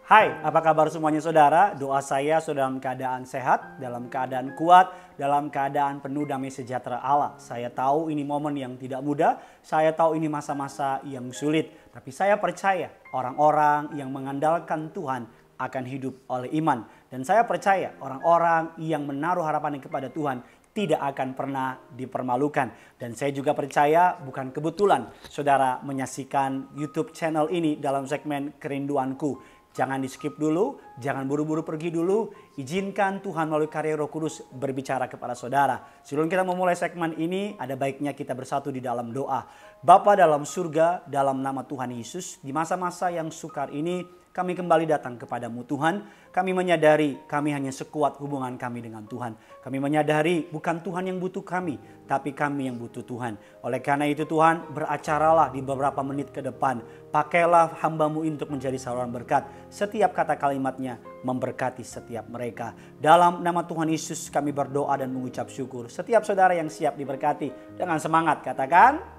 Hai, apa kabar semuanya saudara? Doa saya saudara dalam keadaan sehat, dalam keadaan kuat, dalam keadaan penuh damai sejahtera Allah. Saya tahu ini momen yang tidak mudah, saya tahu ini masa-masa yang sulit. Tapi saya percaya orang-orang yang mengandalkan Tuhan akan hidup oleh iman. Dan saya percaya orang-orang yang menaruh harapannya kepada Tuhan tidak akan pernah dipermalukan. Dan saya juga percaya bukan kebetulan saudara menyaksikan YouTube channel ini dalam segmen Kerinduanku. Jangan di skip dulu, jangan buru-buru pergi dulu. Izinkan Tuhan melalui karya Roh Kudus berbicara kepada saudara. Sebelum kita memulai segmen ini, ada baiknya kita bersatu di dalam doa. Bapa dalam surga, dalam nama Tuhan Yesus, di masa-masa yang sukar ini, kami kembali datang kepadamu Tuhan. Kami menyadari kami hanya sekuat hubungan kami dengan Tuhan. Kami menyadari bukan Tuhan yang butuh kami, tapi kami yang butuh Tuhan. Oleh karena itu Tuhan, beracaralah di beberapa menit ke depan. Pakailah hamba-Mu ini untuk menjadi saluran berkat. Setiap kata kalimatnya memberkati setiap mereka. Dalam nama Tuhan Yesus kami berdoa dan mengucap syukur. Setiap saudara yang siap diberkati dengan semangat katakan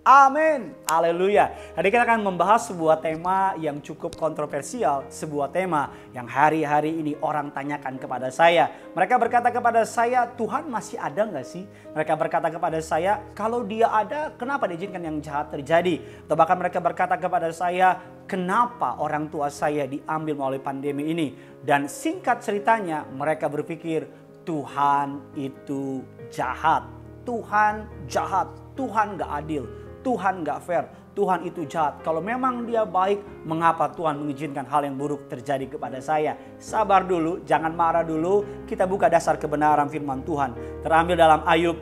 amin. Haleluya. Hari kita akan membahas sebuah tema yang cukup kontroversial. Sebuah tema yang hari-hari ini orang tanyakan kepada saya. Mereka berkata kepada saya, Tuhan masih ada nggak sih? Mereka berkata kepada saya, kalau dia ada, kenapa diizinkan yang jahat terjadi? Atau bahkan mereka berkata kepada saya, kenapa orang tua saya diambil melalui pandemi ini? Dan singkat ceritanya, mereka berpikir Tuhan itu jahat. Tuhan jahat. Tuhan nggak adil. Tuhan gak fair, Tuhan itu jahat. Kalau memang dia baik, mengapa Tuhan mengizinkan hal yang buruk terjadi kepada saya? Sabar dulu, jangan marah dulu. Kita buka dasar kebenaran firman Tuhan. Terambil dalam Ayub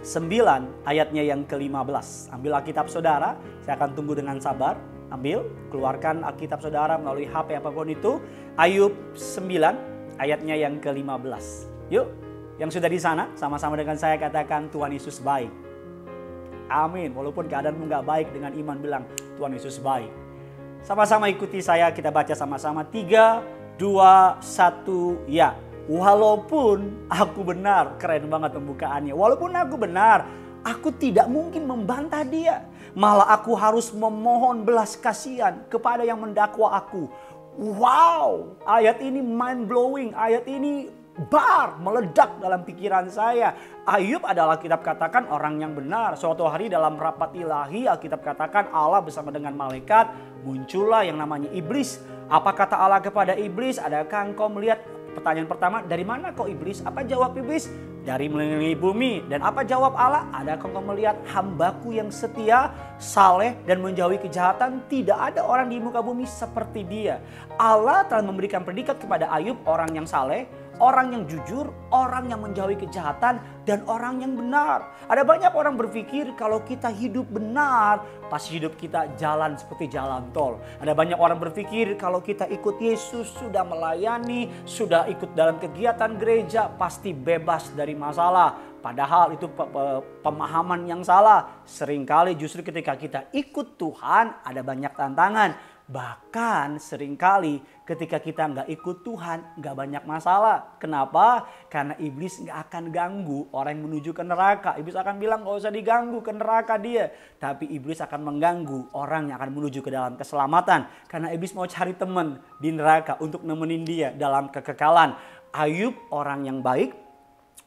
9 ayatnya yang ke-15. Ambil Alkitab saudara, saya akan tunggu dengan sabar. Ambil, keluarkan Alkitab saudara melalui HP apapun itu. Ayub 9 ayatnya yang ke-15. Yuk, yang sudah di sana sama-sama dengan saya katakan Tuhan Yesus baik. Amin. Walaupun keadaanmu gak baik, dengan iman bilang Tuhan Yesus baik. Sama-sama ikuti saya, kita baca sama-sama. 3, 2, 1, ya. Walaupun aku benar, keren banget pembukaannya. Walaupun aku benar, aku tidak mungkin membantah dia. Malah aku harus memohon belas kasihan kepada yang mendakwa aku. Wow, ayat ini mind blowing, ayat ini meledak dalam pikiran saya. Ayub adalah Alkitab katakan orang yang benar. Suatu hari dalam rapat ilahi Alkitab katakan Allah bersama dengan malaikat, muncullah yang namanya iblis. Apa kata Allah kepada iblis? Adakah engkau melihat? Pertanyaan pertama, dari mana kau iblis? Apa jawab iblis? Dari mengelilingi bumi. Dan apa jawab Allah? Adakah engkau melihat hambaku yang setia, saleh dan menjauhi kejahatan? Tidak ada orang di muka bumi seperti dia. Allah telah memberikan predikat kepada Ayub, orang yang saleh, orang yang jujur, orang yang menjauhi kejahatan, dan orang yang benar. Ada banyak orang berpikir kalau kita hidup benar, pasti hidup kita jalan seperti jalan tol. Ada banyak orang berpikir kalau kita ikut Yesus, sudah melayani, sudah ikut dalam kegiatan gereja, pasti bebas dari masalah. Padahal itu pemahaman yang salah. Seringkali justru ketika kita ikut Tuhan ada banyak tantangan. Bahkan seringkali ketika kita nggak ikut Tuhan nggak banyak masalah. Kenapa? Karena iblis nggak akan ganggu orang yang menuju ke neraka. Iblis akan bilang nggak usah diganggu, ke neraka dia. Tapi iblis akan mengganggu orang yang akan menuju ke dalam keselamatan. Karena iblis mau cari teman di neraka untuk nemenin dia dalam kekekalan. Ayub orang yang baik,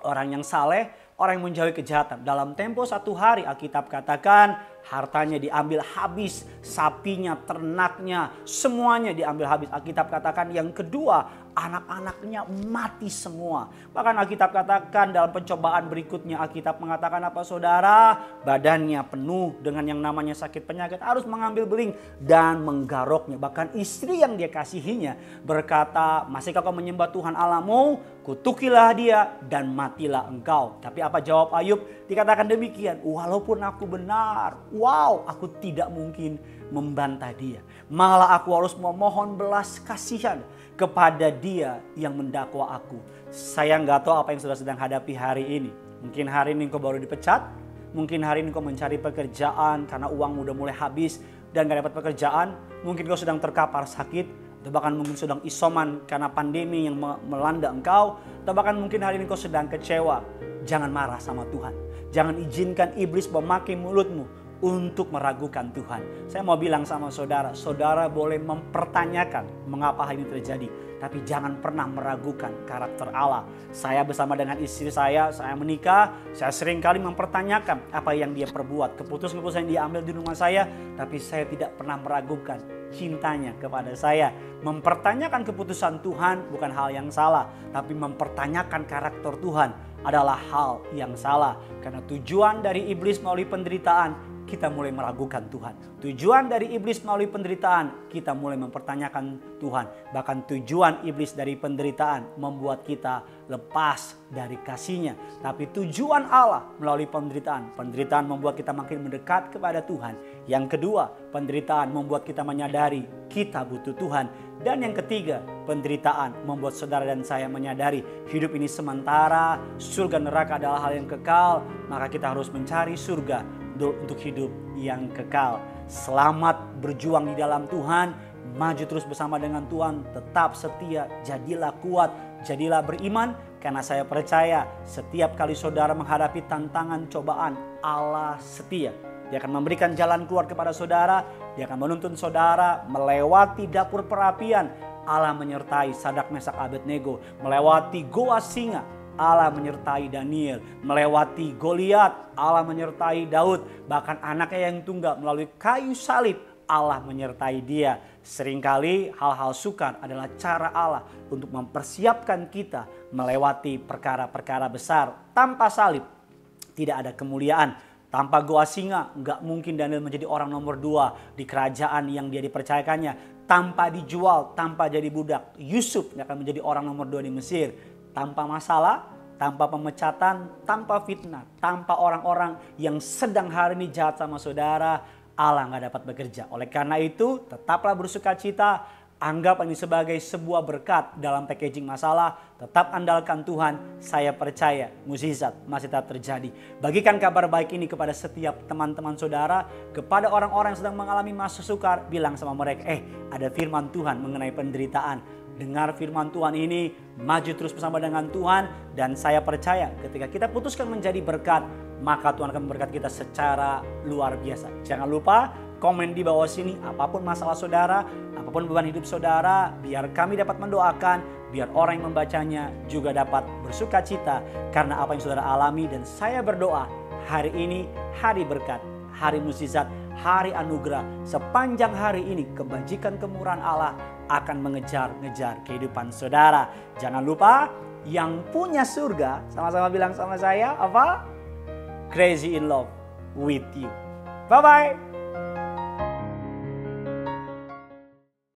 orang yang saleh, orang yang menjauhi kejahatan. Dalam tempo 1 hari Alkitab katakan hartanya diambil habis, sapinya, ternaknya, semuanya diambil habis. Alkitab katakan yang kedua, anak-anaknya mati semua. Bahkan Alkitab katakan dalam pencobaan berikutnya, Alkitab mengatakan apa saudara? Badannya penuh dengan yang namanya sakit penyakit, harus mengambil beling dan menggaroknya. Bahkan istri yang dia kasihinya berkata, masihkah kau menyembah Tuhan Allahmu? Kutukilah dia dan matilah engkau. Tapi apa jawab Ayub? Dikatakan demikian, walaupun aku benar, wow, aku tidak mungkin membantah dia. Malah aku harus memohon belas kasihan kepada dia yang mendakwa aku. Saya nggak tahu apa yang sudah sedang hadapi hari ini. Mungkin hari ini kau baru dipecat. Mungkin hari ini kau mencari pekerjaan karena uang udah mulai habis dan gak dapat pekerjaan. Mungkin kau sedang terkapar sakit. Atau bahkan mungkin sedang isoman karena pandemi yang melanda engkau. Atau bahkan mungkin hari ini kau sedang kecewa. Jangan marah sama Tuhan. Jangan izinkan iblis memakai mulutmu untuk meragukan Tuhan. Saya mau bilang sama saudara, saudara boleh mempertanyakan mengapa hal ini terjadi, tapi jangan pernah meragukan karakter Allah. Saya bersama dengan istri saya menikah, saya sering kali mempertanyakan apa yang dia perbuat, keputusan-keputusan yang dia ambil di rumah saya, tapi saya tidak pernah meragukan cintanya kepada saya. Mempertanyakan keputusan Tuhan bukan hal yang salah, tapi mempertanyakan karakter Tuhan adalah hal yang salah. Karena tujuan dari iblis melalui penderitaan, kita mulai meragukan Tuhan. Tujuan dari iblis melalui penderitaan, kita mulai mempertanyakan Tuhan. Bahkan tujuan iblis dari penderitaan membuat kita lepas dari kasih-Nya. Tapi tujuan Allah melalui penderitaan, penderitaan membuat kita makin mendekat kepada Tuhan. Yang kedua, penderitaan membuat kita menyadari kita butuh Tuhan. Dan yang ketiga, penderitaan membuat saudara dan saya menyadari hidup ini sementara, surga neraka adalah hal yang kekal, maka kita harus mencari surga untuk hidup yang kekal. Selamat berjuang di dalam Tuhan, maju terus bersama dengan Tuhan, tetap setia, jadilah kuat, jadilah beriman, karena saya percaya setiap kali saudara menghadapi tantangan cobaan, Allah setia. Dia akan memberikan jalan keluar kepada saudara, dia akan menuntun saudara melewati dapur perapian. Allah menyertai Sadak, Mesak, Abednego, melewati goa singa. Allah menyertai Daniel, melewati Goliat, Allah menyertai Daud, bahkan anaknya yang tunggal melalui kayu salib, Allah menyertai dia. Seringkali hal-hal sukar adalah cara Allah untuk mempersiapkan kita melewati perkara-perkara besar. Tanpa salib tidak ada kemuliaan. Tanpa goa singa nggak mungkin Daniel menjadi orang nomor 2 di kerajaan yang dia dipercayakannya. Tanpa dijual, tanpa jadi budak, Yusuf nggak akan menjadi orang nomor 2 di Mesir. Tanpa masalah, tanpa pemecatan, tanpa fitnah, tanpa orang-orang yang sedang hari ini jahat sama saudara, Allah nggak dapat bekerja. Oleh karena itu, tetaplah bersukacita, anggap ini sebagai sebuah berkat dalam packaging masalah, tetap andalkan Tuhan, saya percaya mukjizat masih tetap terjadi. Bagikan kabar baik ini kepada setiap teman-teman saudara, kepada orang-orang yang sedang mengalami masa sukar, bilang sama mereka, ada firman Tuhan mengenai penderitaan. Dengar firman Tuhan ini, maju terus bersama dengan Tuhan, dan saya percaya ketika kita putuskan menjadi berkat, maka Tuhan akan memberkati kita secara luar biasa. Jangan lupa komen di bawah sini apapun masalah saudara, apapun beban hidup saudara, biar kami dapat mendoakan, biar orang yang membacanya juga dapat bersuka cita karena apa yang saudara alami. Dan saya berdoa hari ini hari berkat, hari mukjizat, hari anugerah. Sepanjang hari ini kebajikan kemurahan Allah akan mengejar-ngejar kehidupan saudara. Jangan lupa yang punya surga, sama-sama bilang sama saya apa? Crazy in love with you. Bye-bye.